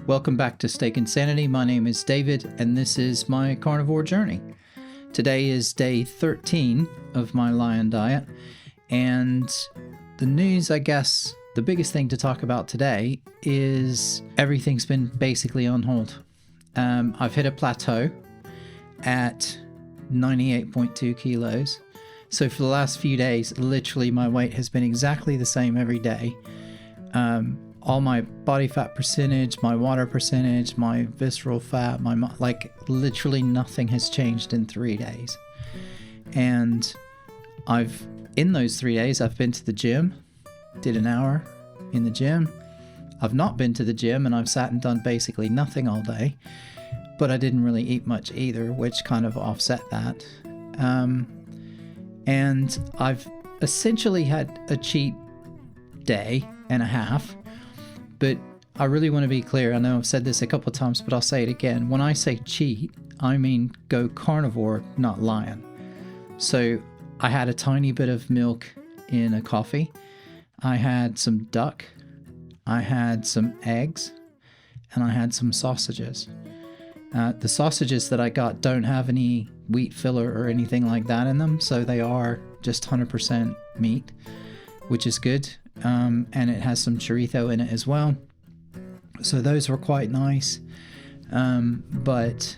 Welcome back to Steak Insanity. My name is David, and this is my carnivore journey. Today is day 13 of my lion diet, and the news, I guess, the biggest thing to talk about today is everything's been basically on hold. I've hit a plateau at 98.2 kilos. So for the last few days, literally my weight has been exactly the same every day. All my body fat percentage, my water percentage, my visceral fat, literally nothing has changed in 3 days. And in those 3 days, I've been to the gym, did an hour in the gym. I've not been to the gym and I've sat and done basically nothing all day, but I didn't really eat much either, which kind of offset that. And I've essentially had a cheat day and a half. But I really want to be clear. I know I've said this a couple of times, but I'll say it again. When I say cheat, I mean go carnivore, not lion. So I had a tiny bit of milk in a coffee. I had some duck. I had some eggs. And I had some sausages. The sausages that I got don't have any wheat filler or anything like that in them. So they are just 100% meat, which is good. And it has some chorizo in it as well. So those were quite nice. But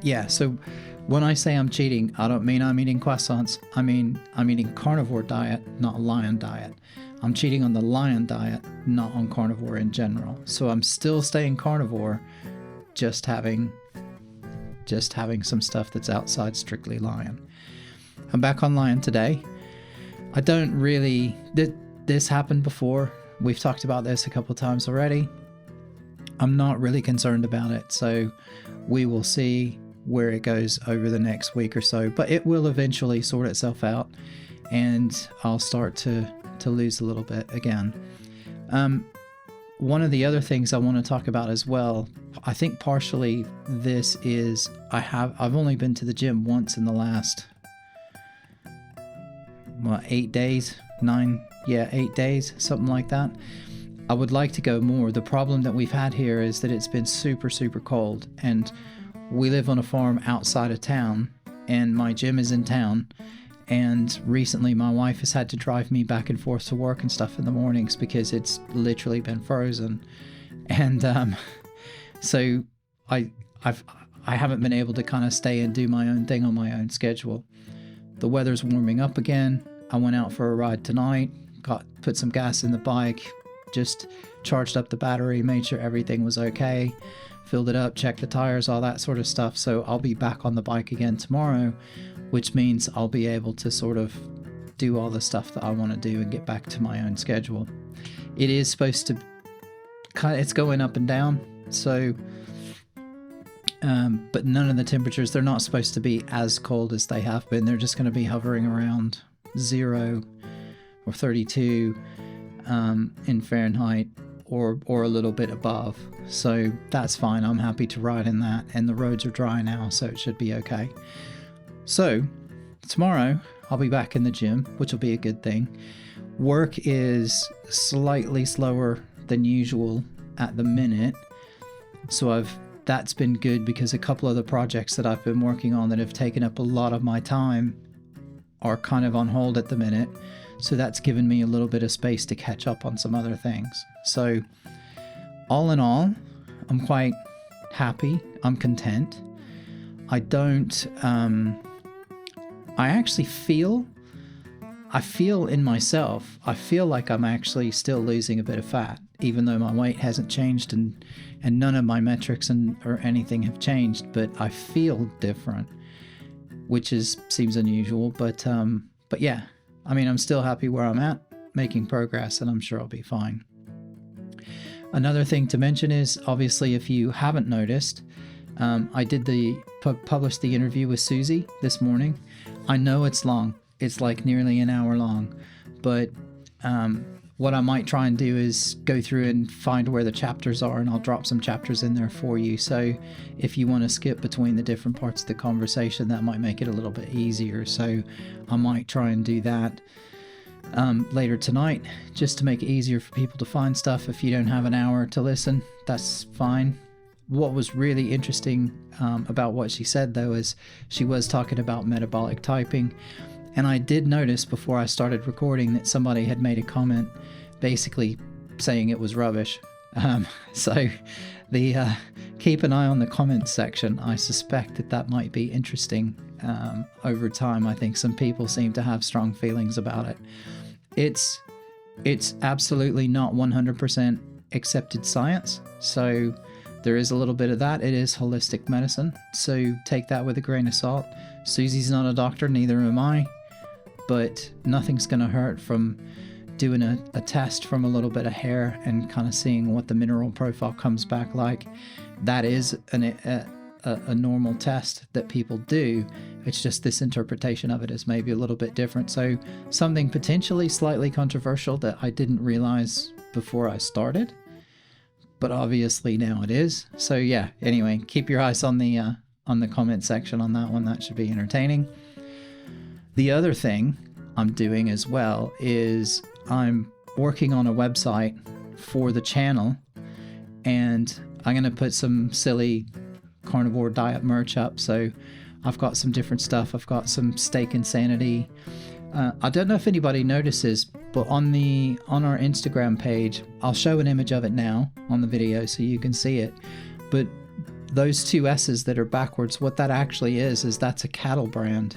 yeah, so when I say I'm cheating, I don't mean I'm eating croissants. I mean, I'm eating carnivore diet, not lion diet. I'm cheating on the lion diet, not on carnivore in general. So I'm still staying carnivore, just having some stuff that's outside strictly lion. I'm back on lion today. I don't really... This happened before. We've talked about this a couple times already. I'm not really concerned about it, so we will see where it goes over the next week or so. But it will eventually sort itself out, and I'll start to lose a little bit again. One of the other things I want to talk about as well, I think partially this is I've only been to the gym once in the last 8 days, 8 days, something like that. I would like to go more. The problem that we've had here is that it's been super, super cold, and we live on a farm outside of town, and my gym is in town. And recently my wife has had to drive me back and forth to work and stuff in the mornings because it's literally been frozen. And so I haven't been able to kind of stay and do my own thing on my own schedule. The weather's warming up again. I went out for a ride tonight, put some gas in the bike, just charged up the battery, made sure everything was okay, filled it up, checked the tires, all that sort of stuff. So I'll be back on the bike again tomorrow, which means I'll be able to sort of do all the stuff that I want to do and get back to my own schedule. It is supposed to it's going up and down. So, but none of the temperatures, they're not supposed to be as cold as they have been. They're just going to be hovering around 0 or 32 in Fahrenheit or a little bit above. So that's fine. I'm happy to ride in that, and the roads are dry now, so it should be okay. So tomorrow I'll be back in the gym, which will be a good thing. Work is slightly slower than usual at the minute, so that's been good because a couple of the projects that I've been working on that have taken up a lot of my time are kind of on hold at the minute. So that's given me a little bit of space to catch up on some other things. So all in all, I'm quite happy. I'm content. I actually feel in myself, I feel like I'm actually still losing a bit of fat, even though my weight hasn't changed and none of my metrics or anything have changed, but I feel different, which seems unusual, but yeah, I mean, I'm still happy where I'm at, making progress, and I'm sure I'll be fine. Another thing to mention is, obviously, if you haven't noticed, I did published the interview with Susie this morning. I know it's long. It's like nearly an hour long, but what I might try and do is go through and find where the chapters are, and I'll drop some chapters in there for you. So if you want to skip between the different parts of the conversation, that might make it a little bit easier. So I might try and do that. later tonight, just to make it easier for people to find stuff. If you don't have an hour to listen, that's fine. What was really interesting about what she said, though, is she was talking about metabolic typing. And I did notice before I started recording that somebody had made a comment basically saying it was rubbish. So keep an eye on the comments section. I suspect that might be interesting over time. I think some people seem to have strong feelings about it. It's absolutely not 100% accepted science. So there is a little bit of that. It is holistic medicine. So take that with a grain of salt. Susie's not a doctor, neither am I. But nothing's going to hurt from doing a test from a little bit of hair and kind of seeing what the mineral profile comes back like. That is a normal test that people do. It's just this interpretation of it is maybe a little bit different. So something potentially slightly controversial that I didn't realize before I started, but obviously now it is. So yeah, anyway, keep your eyes on the comment section on that one. That should be entertaining. The other thing I'm doing as well is I'm working on a website for the channel, and I'm going to put some silly carnivore diet merch up. So I've got some different stuff. I've got some steak insanity. I don't know if anybody notices, but on our Instagram page, I'll show an image of it now on the video so you can see it. But those two S's that are backwards, what that actually is that's a cattle brand.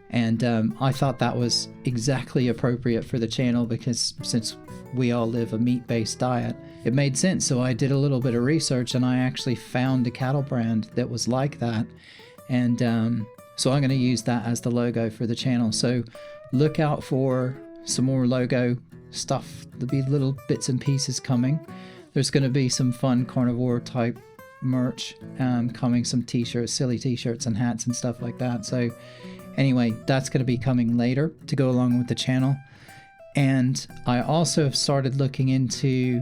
And I thought that was exactly appropriate for the channel because since we all live a meat-based diet, it made sense. So I did a little bit of research and I actually found a cattle brand that was like that. And so I'm going to use that as the logo for the channel. So look out for some more logo stuff. There'll be little bits and pieces coming. There's going to be some fun carnivore type merch coming, some t-shirts, silly t-shirts and hats and stuff like that. So anyway, that's going to be coming later to go along with the channel. And I also have started looking into,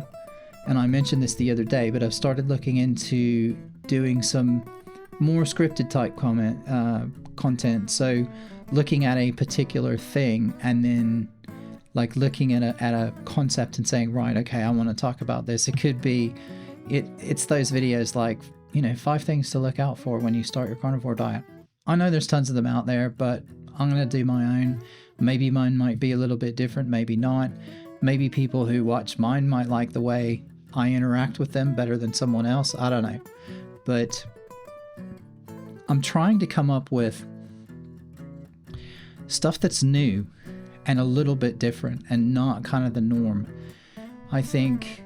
and I mentioned this the other day, but I've started looking into doing some more scripted type content. So looking at a particular thing and then like looking at a concept and saying, right, okay, I want to talk about this. It could be, it's those videos like, 5 things to look out for when you start your carnivore diet. I know there's tons of them out there, but I'm going to do my own. Maybe mine might be a little bit different, maybe not. Maybe people who watch mine might like the way I interact with them better than someone else. I don't know. But I'm trying to come up with stuff that's new and a little bit different and not kind of the norm. I think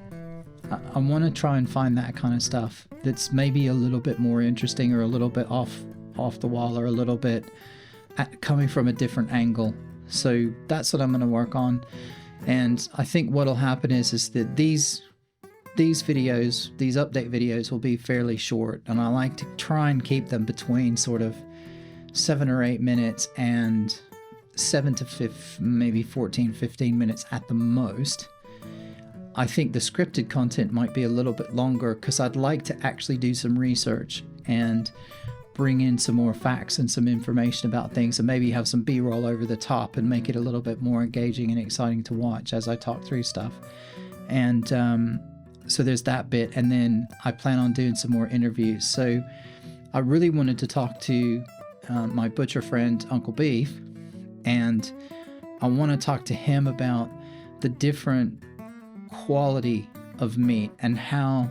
I want to try and find that kind of stuff that's maybe a little bit more interesting or a little bit off the wall or a little bit coming from a different angle. So that's what I'm going to work on. And I think what'll happen is that these videos, these update videos will be fairly short, and I like to try and keep them between sort of 7 or 8 minutes and 7 to maybe 14, 15 minutes at the most. I think the scripted content might be a little bit longer because I'd like to actually do some research and bring in some more facts and some information about things, and maybe have some B-roll over the top and make it a little bit more engaging and exciting to watch as I talk through stuff. And so there's that bit, and then I plan on doing some more interviews. So I really wanted to talk to my butcher friend, Uncle Beef, and I want to talk to him about the different quality of meat and how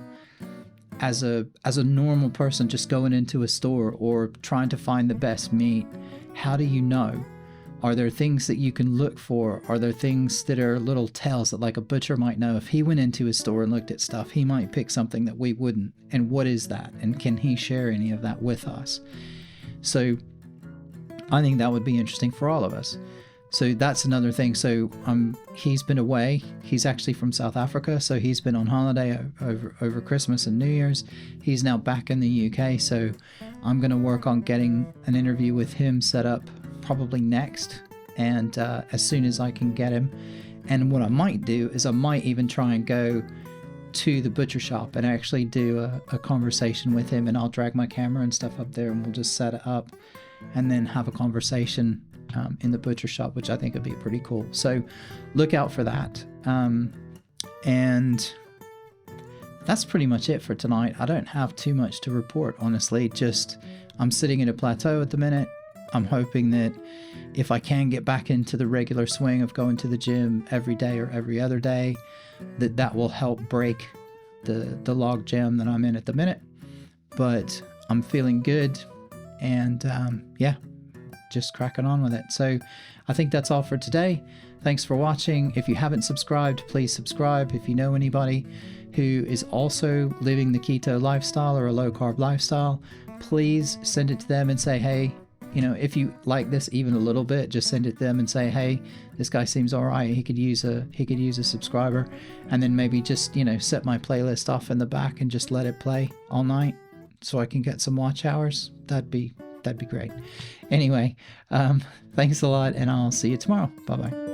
as a normal person just going into a store or trying to find the best meat, how do you know? Are there things that you can look for? Are there things that are little tells that like a butcher might know? If he went into a store and looked at stuff, he might pick something that we wouldn't. And what is that? And can he share any of that with us? So I think that would be interesting for all of us. So that's another thing. So he's been away. He's actually from South Africa, so he's been on holiday over Christmas and New Year's. He's now back in the UK, so I'm going to work on getting an interview with him set up probably next, and as soon as I can get him. And what I might do is I might even try and go to the butcher shop and actually do a conversation with him, and I'll drag my camera and stuff up there and we'll just set it up and then have a conversation in the butcher shop, which I think would be pretty cool. So look out for that. And that's pretty much it for tonight. I don't have too much to report, honestly. Just I'm sitting at a plateau at the minute. I'm hoping that if I can get back into the regular swing of going to the gym every day or every other day, that will help break the log jam that I'm in at the minute. But I'm feeling good, and yeah, just cracking on with it. So I think that's all for today. Thanks for watching. If you haven't subscribed, please subscribe. If you know anybody who is also living the keto lifestyle or a low carb lifestyle, please send it to them and say, hey, you know, if you like this even a little bit, just send it to them and say, hey, this guy seems all right. He could use a subscriber. And then maybe just, you know, set my playlist off in the back and just let it play all night so I can get some watch hours. That'd be great. Anyway, thanks a lot, and I'll see you tomorrow. Bye-bye.